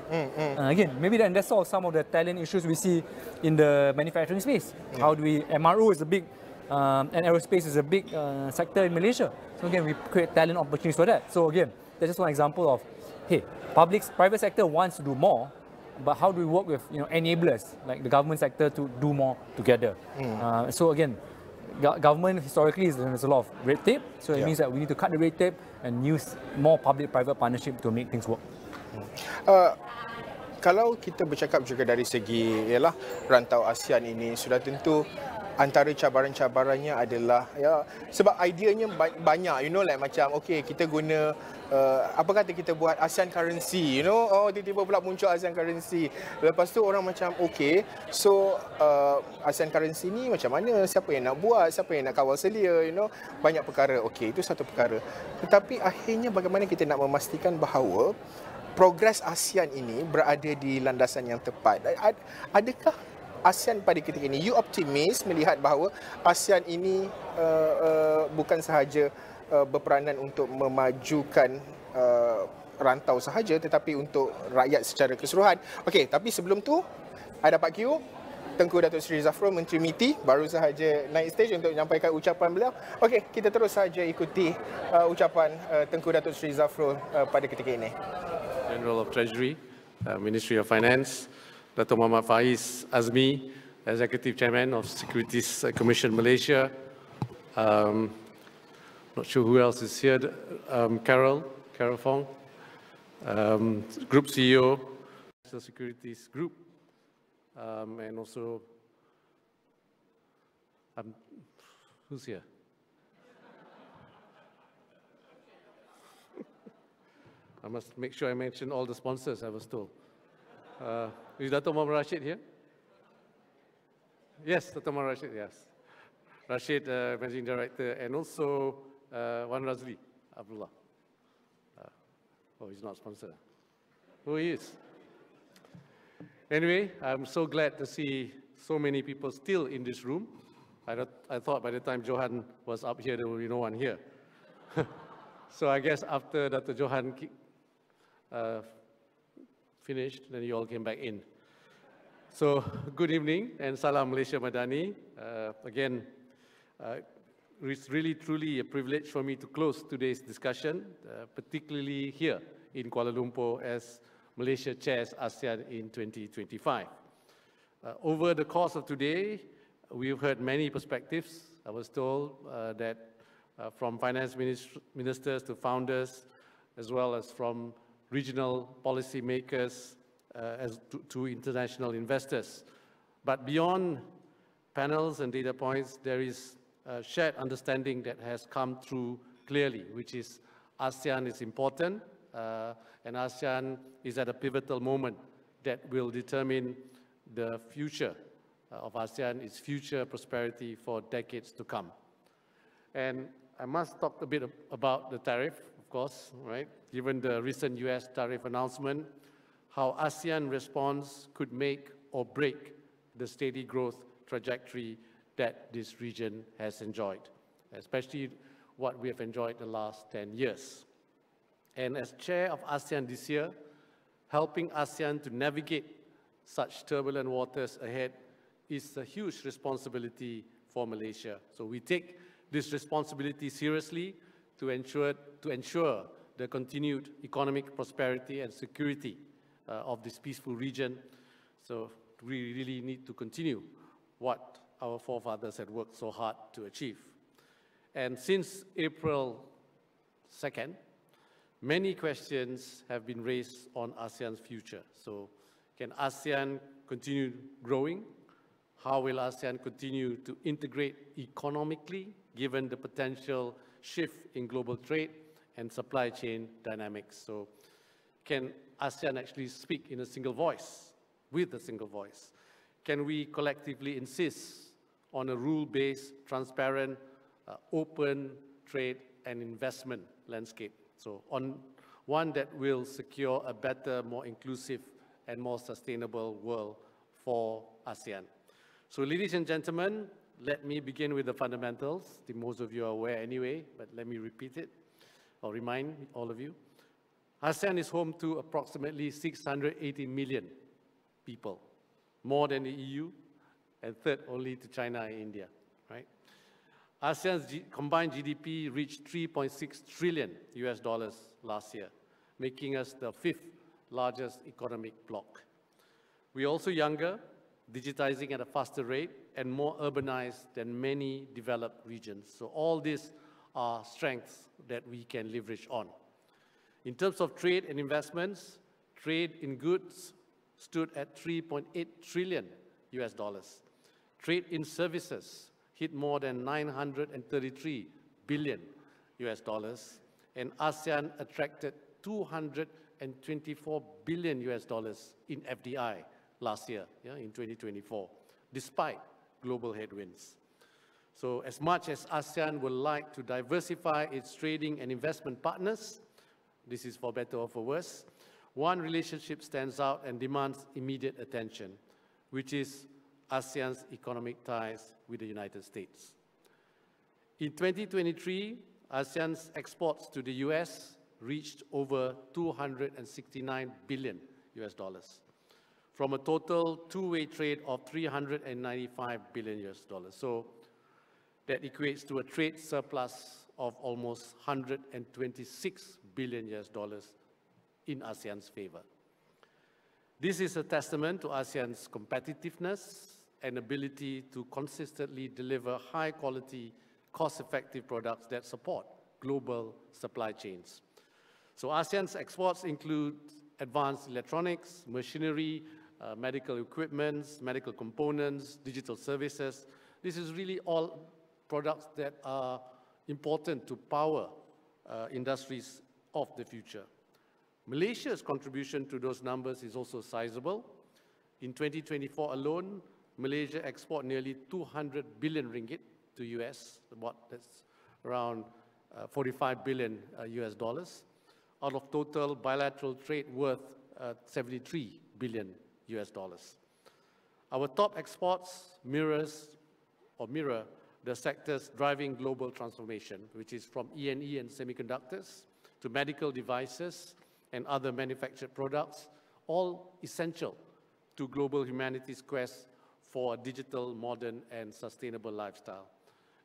Again, maybe that's all some of the talent issues we see in the manufacturing space. How do we, MRO is a big, and aerospace is a big sector in Malaysia. So again, we create talent opportunities for that. So again, that's just one example of, hey, private sector wants to do more, but how do we work with enablers like the government sector to do more together? So again, government historically there's a lot of red tape, so it means that we need to cut the red tape and use more public-private partnership to make things work. Kalau kita bercakap juga dari segi rantau ASEAN ini, sudah tentu antara cabaran-cabarannya adalah sebab ideanya banyak, like macam kita guna apa kata kita buat ASEAN currency, tiba-tiba pula muncul ASEAN currency. Lepas tu orang macam so ASEAN currency ni macam mana, siapa yang nak buat, siapa yang nak kawal selia, banyak perkara. Itu satu perkara. Tetapi akhirnya bagaimana kita nak memastikan bahawa progres ASEAN ini berada di landasan yang tepat? Adakah ASEAN pada ketika ini, you optimis melihat bahawa ASEAN ini bukan sahaja berperanan untuk memajukan rantau sahaja, tetapi untuk rakyat secara keseluruhan. Tapi sebelum tu, ada Pak Q, Tengku Datuk Seri Zafrul, Menteri MITI, baru sahaja naik stage untuk menyampaikan ucapan beliau. Kita terus sahaja ikuti ucapan Tengku Datuk Seri Zafrul pada ketika ini. General of Treasury, Ministry of Finance, Dato' Muhammad Faiz Azmi, Executive Chairman of Securities Commission Malaysia. Not sure who else is here. Carol Fong, Group CEO, National Securities Group, and also, who's here? I must make sure I mention all the sponsors, I was told. Is Dato' Muhammad Rashid here? Yes, Dato' Muhammad Rashid, yes. Rashid, Managing Director, and also Wan Razli Abdullah. He's not sponsored. Oh, he is. Anyway, I'm so glad to see so many people still in this room. I thought by the time Johan was up here, there will be no one here. So I guess after Dr. Johan finished, then you all came back in. So good evening and Salam Malaysia Madani. Again, it's really truly a privilege for me to close today's discussion, particularly here in Kuala Lumpur as Malaysia chairs ASEAN in 2025. Over the course of today, we've heard many perspectives. I was told that from finance ministers to founders, as well as from regional policy makers to international investors. But beyond panels and data points, there is a shared understanding that has come through clearly, which is ASEAN is important, and ASEAN is at a pivotal moment that will determine the future of ASEAN, its future prosperity for decades to come. And I must talk a bit about the tariff, of course, right? Given the recent US tariff announcement, how ASEAN response could make or break the steady growth trajectory that this region has enjoyed, especially what we have enjoyed the last 10 years. And as chair of ASEAN this year, helping ASEAN to navigate such turbulent waters ahead is a huge responsibility for Malaysia. So we take this responsibility seriously to ensure the continued economic prosperity and security of this peaceful region. So we really need to continue what our forefathers had worked so hard to achieve. And since April 2nd, many questions have been raised on ASEAN's future. So can ASEAN continue growing? How will ASEAN continue to integrate economically, given the potential shift in global trade and supply chain dynamics? So can ASEAN actually speak in a single voice, with a single voice? Can we collectively insist on a rule-based, transparent, open trade and investment landscape? So on one that will secure a better, more inclusive and more sustainable world for ASEAN. So ladies and gentlemen, let me begin with the fundamentals. I think most of you are aware anyway, but let me repeat it or remind all of you. ASEAN is home to approximately 680 million people, more than the EU, and third only to China and India, right? ASEAN's combined GDP reached $3.6 trillion last year, making us the 5th largest economic bloc. We're also younger, digitizing at a faster rate, and more urbanized than many developed regions. So all these are strengths that we can leverage on. In terms of trade and investments, trade in goods stood at $3.8 trillion. Trade in services hit more than $933 billion, and ASEAN attracted $224 billion in FDI last year, in 2024, despite global headwinds. So as much as ASEAN would like to diversify its trading and investment partners, this is for better or for worse, one relationship stands out and demands immediate attention, which is ASEAN's economic ties with the United States. In 2023, ASEAN's exports to the US reached over $269 billion, from a total two-way trade of $395 billion. So that equates to a trade surplus of almost $126 billion in ASEAN's favor. This is a testament to ASEAN's competitiveness and ability to consistently deliver high-quality, cost-effective products that support global supply chains. So ASEAN's exports include advanced electronics, machinery, medical equipment, medical components, digital services. This is really all products that are important to power industries of the future. Malaysia's contribution to those numbers is also sizable. In 2024 alone, Malaysia exported nearly 200 billion ringgit to US, that's around 45 billion US dollars, out of total bilateral trade worth 73 billion US dollars. Our top exports mirror the sectors driving global transformation, which is from E&E and semiconductors to medical devices and other manufactured products, all essential to global humanity's quest for a digital, modern, and sustainable lifestyle.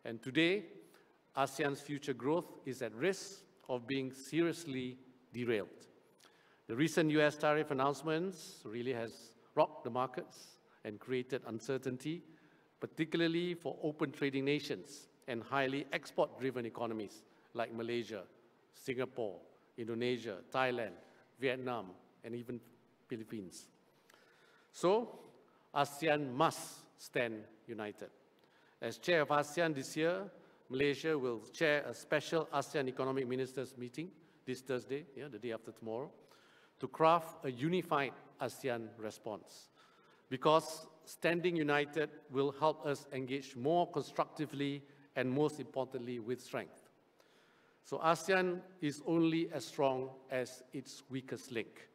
And today, ASEAN's future growth is at risk of being seriously derailed. The recent US tariff announcements really has rocked the markets and created uncertainty, particularly for open trading nations and highly export-driven economies like Malaysia, Singapore, Indonesia, Thailand, Vietnam, and even Philippines. So, ASEAN must stand united. As chair of ASEAN this year, Malaysia will chair a special ASEAN Economic Ministers meeting this Thursday, the day after tomorrow, to craft a unified ASEAN response. Because standing united will help us engage more constructively and most importantly with strength So ASEAN is only as strong as its weakest link,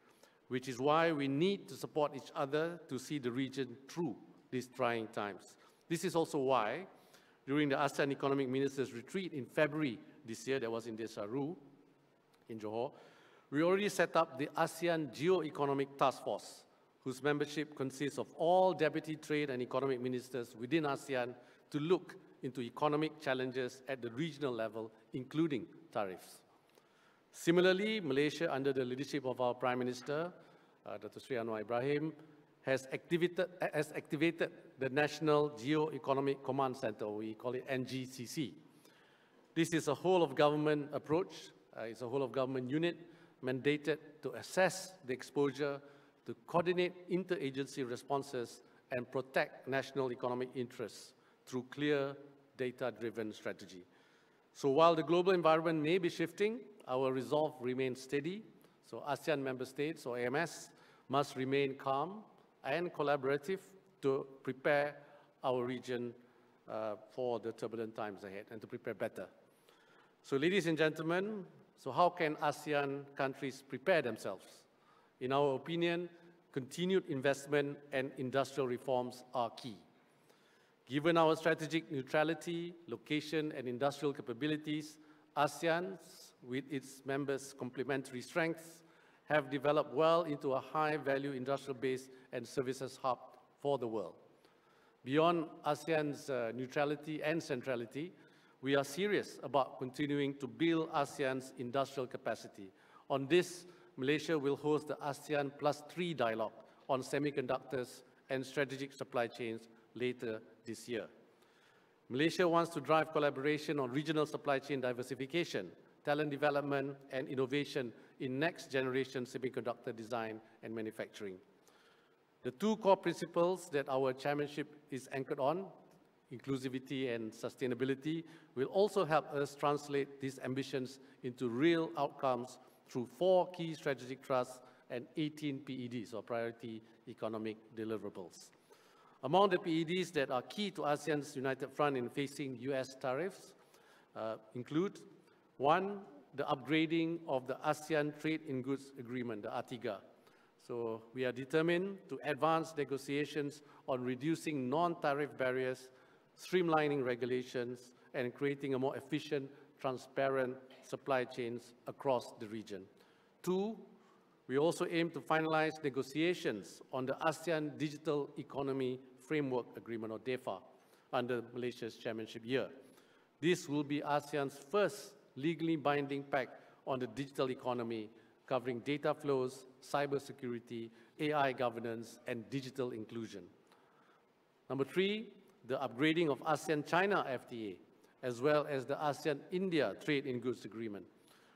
which is why we need to support each other to see the region through these trying times. This is also why, during the ASEAN Economic Ministers Retreat in February this year, that was in Desaru, in Johor, we already set up the ASEAN Geo-Economic Task Force, whose membership consists of all deputy trade and economic ministers within ASEAN to look into economic challenges at the regional level, including tariffs. Similarly, Malaysia, under the leadership of our Prime Minister, Dr. Sri Anwar Ibrahim, has activated the National Geo-Economic Command Center, we call it NGCC. This is a whole-of-government approach. It's a whole-of-government unit mandated to assess the exposure, to coordinate interagency responses, and protect national economic interests through clear, data-driven strategy. So while the global environment may be shifting, our resolve remains steady. So ASEAN member states, or AMS, must remain calm and collaborative to prepare our region for the turbulent times ahead and to prepare better. So ladies and gentlemen, so how can ASEAN countries prepare themselves? In our opinion, continued investment and industrial reforms are key. Given our strategic neutrality, location, and industrial capabilities, ASEAN, with its members' complementary strengths, have developed well into a high-value industrial base and services hub for the world. Beyond ASEAN's neutrality and centrality, we are serious about continuing to build ASEAN's industrial capacity. On this, Malaysia will host the ASEAN +3 dialogue on semiconductors and strategic supply chains later this year. Malaysia wants to drive collaboration on regional supply chain diversification, talent development, and innovation in next-generation semiconductor design and manufacturing. The two core principles that our chairmanship is anchored on, inclusivity and sustainability, will also help us translate these ambitions into real outcomes through 4 key strategic trusts and 18 PEDs, or priority economic deliverables. Among the PEDs that are key to ASEAN's united front in facing US tariffs include 1, the upgrading of the ASEAN Trade in Goods Agreement, the ATIGA. So we are determined to advance negotiations on reducing non-tariff barriers, streamlining regulations, and creating a more efficient, transparent supply chains across the region. 2, we also aim to finalize negotiations on the ASEAN Digital Economy Framework Agreement, or DEFA, under Malaysia's chairmanship year. This will be ASEAN's first legally binding pact on the digital economy, covering data flows, cybersecurity, AI governance, and digital inclusion. Number 3, the upgrading of ASEAN-China FTA, as well as the ASEAN-India Trade in Goods Agreement,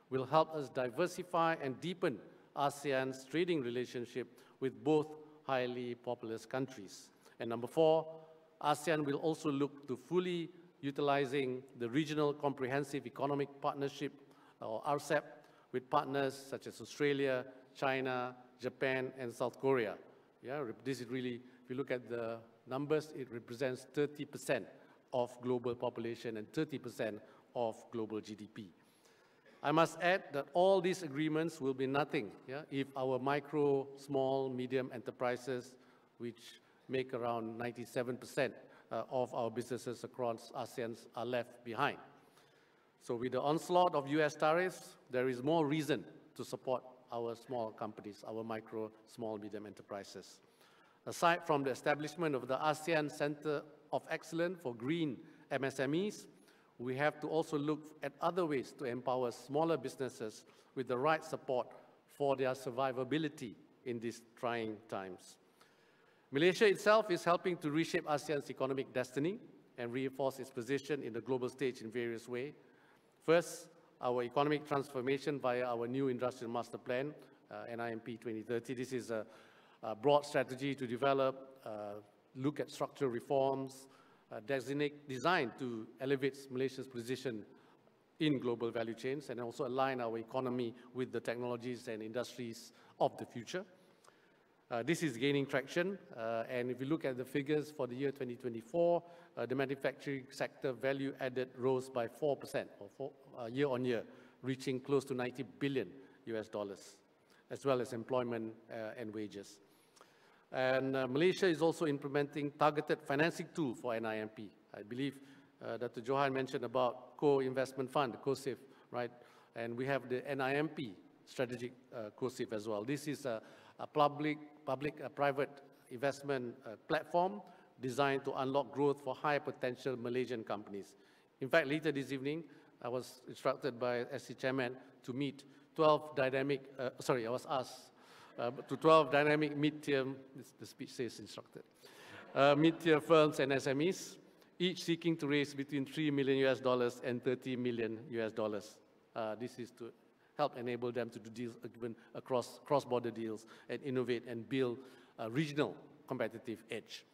will help us diversify and deepen ASEAN's trading relationship with both highly populous countries. And number 4, ASEAN will also look to fully utilizing the Regional Comprehensive Economic Partnership, or RCEP, with partners such as Australia, China, Japan, and South Korea. Yeah, this is really, if you look at the numbers, it represents 30% of global population and 30% of global GDP. I must add that all these agreements will be nothing if our micro, small, medium enterprises, which make around 97% of our businesses across ASEAN, are left behind. So with the onslaught of US tariffs, there is more reason to support our small companies, our micro, small, medium enterprises. Aside from the establishment of the ASEAN Center of Excellence for Green MSMEs, we have to also look at other ways to empower smaller businesses with the right support for their survivability in these trying times. Malaysia itself is helping to reshape ASEAN's economic destiny and reinforce its position in the global stage in various ways. First, our economic transformation via our new industrial master plan, NIMP 2030. This is a broad strategy to develop, look at structural reforms, designed to elevate Malaysia's position in global value chains and also align our economy with the technologies and industries of the future. This is gaining traction, and if you look at the figures for the year 2024, the manufacturing sector value added rose by 4% year on year reaching close to $90 billion US, as well as employment and wages. And Malaysia is also implementing targeted financing tool for NIMP. I believe Dr. Johan mentioned about co-investment fund, COSIF, right? And we have the NIMP strategic COSIF as well. This is a public-private investment platform designed to unlock growth for high potential Malaysian companies. In fact, later this evening, I was instructed by SC Chairman to meet 12 dynamic, I was asked to 12 dynamic mid-tier, the speech says instructed, mid-tier firms and SMEs, each seeking to raise between $3 million US and $30 million US. This is to help enable them to do deals even across cross-border deals and innovate and build a regional competitive edge.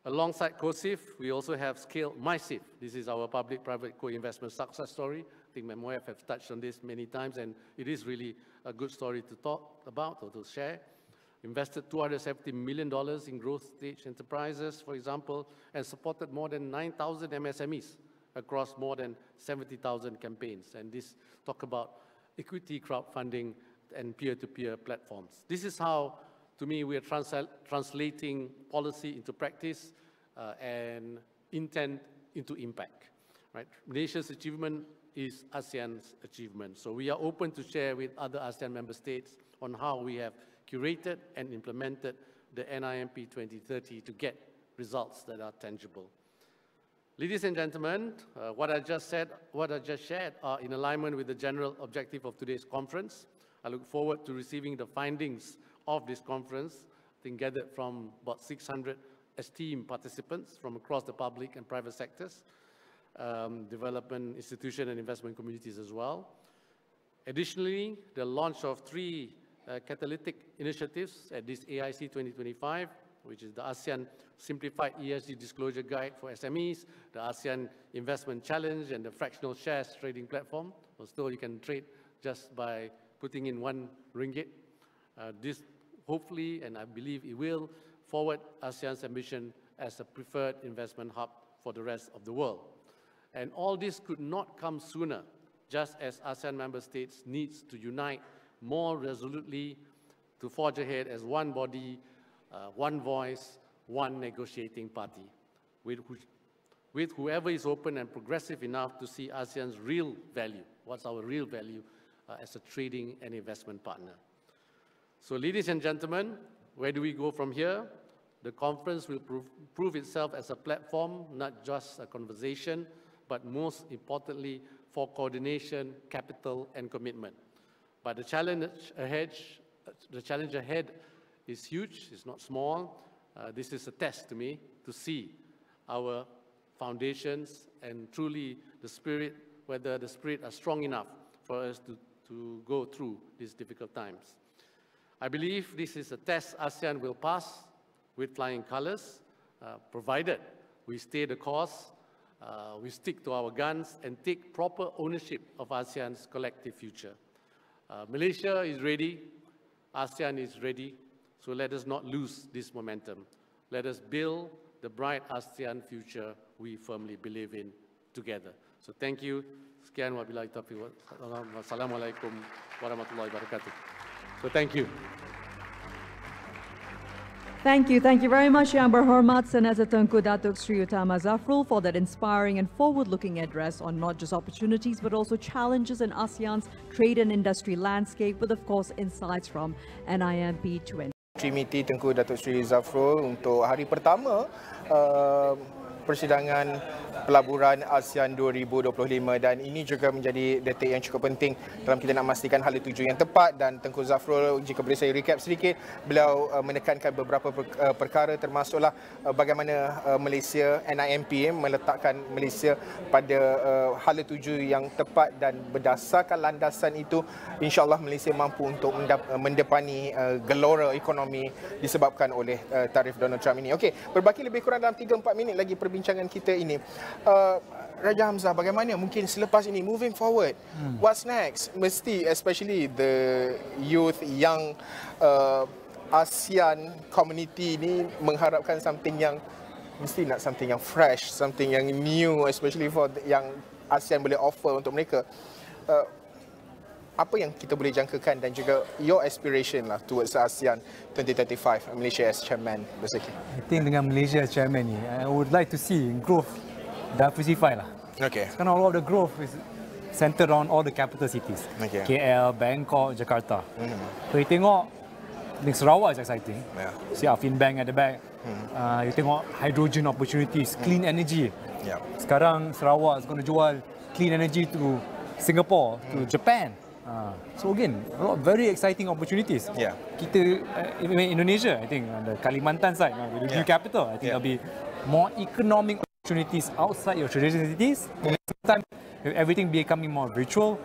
Alongside COSIF, we also have Scale MySIF. This is our public-private co-investment success story. I think Mesyuarat have touched on this many times, and it is really a good story to talk about or to share. Invested $270 million in growth stage enterprises, for example, and supported more than 9,000 MSMEs across more than 70,000 campaigns. And this talk about equity crowdfunding and peer-to-peer platforms. This is how, to me, we are translating policy into practice and intent into impact. Right? Malaysia's achievement is ASEAN's achievement. So we are open to share with other ASEAN member states on how we have curated and implemented the NIMP 2030 to get results that are tangible. Ladies and gentlemen, what I just shared are in alignment with the general objective of today's conference. I look forward to receiving the findings of this conference, I think gathered from about 600 esteemed participants from across the public and private sectors, development institution and investment communities as well. Additionally, the launch of 3 catalytic initiatives at this AIC 2025, which is the ASEAN Simplified ESG Disclosure Guide for SMEs, the ASEAN Investment Challenge, and the Fractional Shares Trading Platform. So still you can trade just by putting in RM1. This hopefully, and I believe it will, forward ASEAN's ambition as a preferred investment hub for the rest of the world. And all this could not come sooner, just as ASEAN member states needs to unite more resolutely to forge ahead as one body, one voice, one negotiating party, with whoever is open and progressive enough to see ASEAN's real value. What's our real value as a trading and investment partner? So ladies and gentlemen, where do we go from here? The conference will prove itself as a platform, not just a conversation, but most importantly, for coordination, capital, and commitment. But the challenge ahead is huge, it's not small. This is a test to me to see our foundations and truly the spirit, whether the spirit are strong enough for us to go through these difficult times. I believe this is a test ASEAN will pass with flying colors, provided we stay the course, we stick to our guns and take proper ownership of ASEAN's collective future. Malaysia is ready, ASEAN is ready, so let us not lose this momentum. Let us build the bright ASEAN future we firmly believe in together. So thank you. Sekian wabillahi taufiq. Wassalamualaikum warahmatullahi wabarakatuh. So thank you. Thank you very much, Yang Berhormat Senator Tengku Datuk Sri Utama Zafrul, for that inspiring and forward-looking address on not just opportunities but also challenges in ASEAN's trade and industry landscape, with of course insights from NIMP 20. Trimiti Tengku Datuk Sri Zafrul untuk hari pertama Persidangan Pelaburan ASEAN 2025, dan ini juga menjadi detik yang cukup penting dalam kita nak memastikan hala tuju yang tepat. Dan Tengku Zafrul, jika boleh saya recap sedikit, beliau menekankan beberapa perkara, termasuklah bagaimana Malaysia, NIMP meletakkan Malaysia pada hala tuju yang tepat, dan berdasarkan landasan itu insya-Allah Malaysia mampu untuk mendepani gelora ekonomi disebabkan oleh tarif Donald Trump ini. Okey, berbaki lebih kurang dalam 3-4 minit lagi perbincangan kita ini. Raja Hamzah, bagaimana mungkin selepas ini moving forward? What's next? Mesti especially the youth, young ASEAN community ini mengharapkan something yang mesti nak something yang fresh, something yang new, especially for yang ASEAN boleh offer untuk mereka. apa yang kita boleh jangkakan dan juga your aspiration lah towards ASEAN 2035, Malaysia as chairman, basically? I think dengan Malaysia as chairman ni, I would like to see growth diversify lah. Okay. Sekarang a lot of the growth is centered on all the capital cities. Okay. KL, Bangkok, Jakarta. So you tengok, Sarawak is exciting. Yeah. See Afin Bank at the back. You tengok hydrogen opportunities, clean energy. Yeah. Sekarang Sarawak is going to jual clean energy to Singapore, to Japan. So again, a lot of very exciting opportunities. Yeah. Kita, Indonesia, I think, on the Kalimantan side, with the new capital, I think there'll be more economic opportunities outside your traditional cities. And at the same time, with everything becoming more virtual,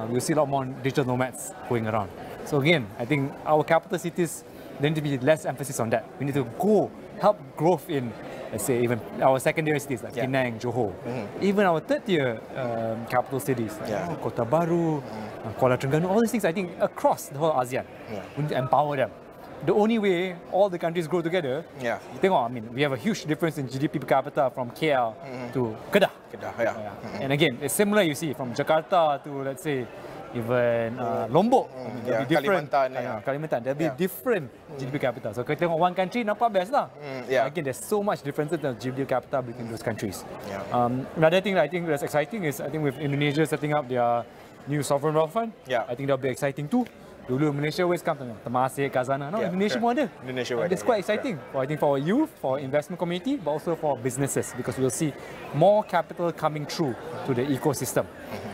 we'll see a lot more digital nomads going around. So again, I think our capital cities, there need to be less emphasis on that. We need to help growth in, let's say, even our secondary cities like Penang, Johor, even our third-tier capital cities like Kota Baru, Kuala Terengganu, all these things, I think, across the whole ASEAN, we need to empower them. The only way all the countries grow together, you think, I mean, we have a huge difference in GDP per capita from KL to Kedah. And again, it's similar, you see, from Jakarta to, let's say, even Lombok. There'll be different. Kalimantan. There'll be different GDP per capita. So kita tengok one country, nampak best lah. Again, there's so much differences in GDP per capita between those countries. Another thing that I think that's exciting is, I think with Indonesia setting up their new sovereign wealth fund, I think that'll be exciting too. Dulu Malaysia always come to Temasek, Khazanah. No, Indonesia pun ada. It's quite exciting. I think for our youth, for investment community, but also for businesses, because we'll see more capital coming through to the ecosystem.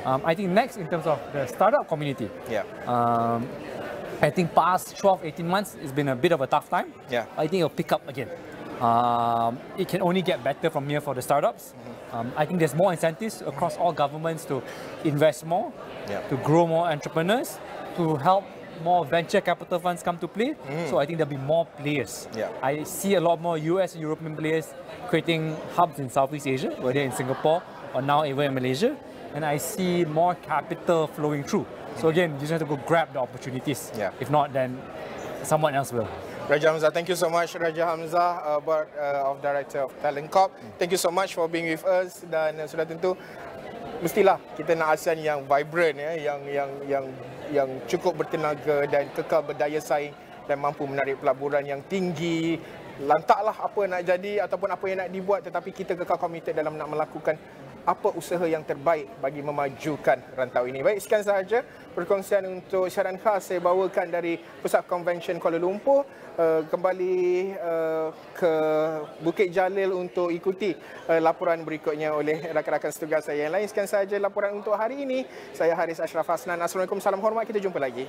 I think next, in terms of the startup community, I think past 12-18 months, it's been a bit of a tough time. I think it'll pick up again. It can only get better from here for the startups. I think there's more incentives across all governments to invest more, to grow more entrepreneurs, to help more venture capital funds come to play. So I think there'll be more players. I see a lot more US and European players creating hubs in Southeast Asia, whether in Singapore or now even in Malaysia. And I see more capital flowing through. So again, you just have to go grab the opportunities. If not, then someone else will. Raja Hamzah, thank you so much, Raja Hamzah, Board of Director of Talent Corp. Thank you so much for being with us, dan sudah tentu mestilah kita nak ASEAN yang vibrant, yang cukup bertenaga dan kekal berdaya saing dan mampu menarik pelaburan yang tinggi. Lantaklah apa nak jadi ataupun apa yang nak dibuat, tetapi kita kekal komited dalam nak melakukan apa usaha yang terbaik bagi memajukan rantau ini. Baik, sekian sahaja perkongsian untuk siaran khas saya bawakan dari Pusat Konvensyen Kuala Lumpur. Kembali ke Bukit Jalil untuk ikuti laporan berikutnya oleh rakan-rakan setugas saya yang lain. Sekian sahaja laporan untuk hari ini. Saya Haris Ashraf Hasnan. Assalamualaikum, salam hormat. Kita jumpa lagi.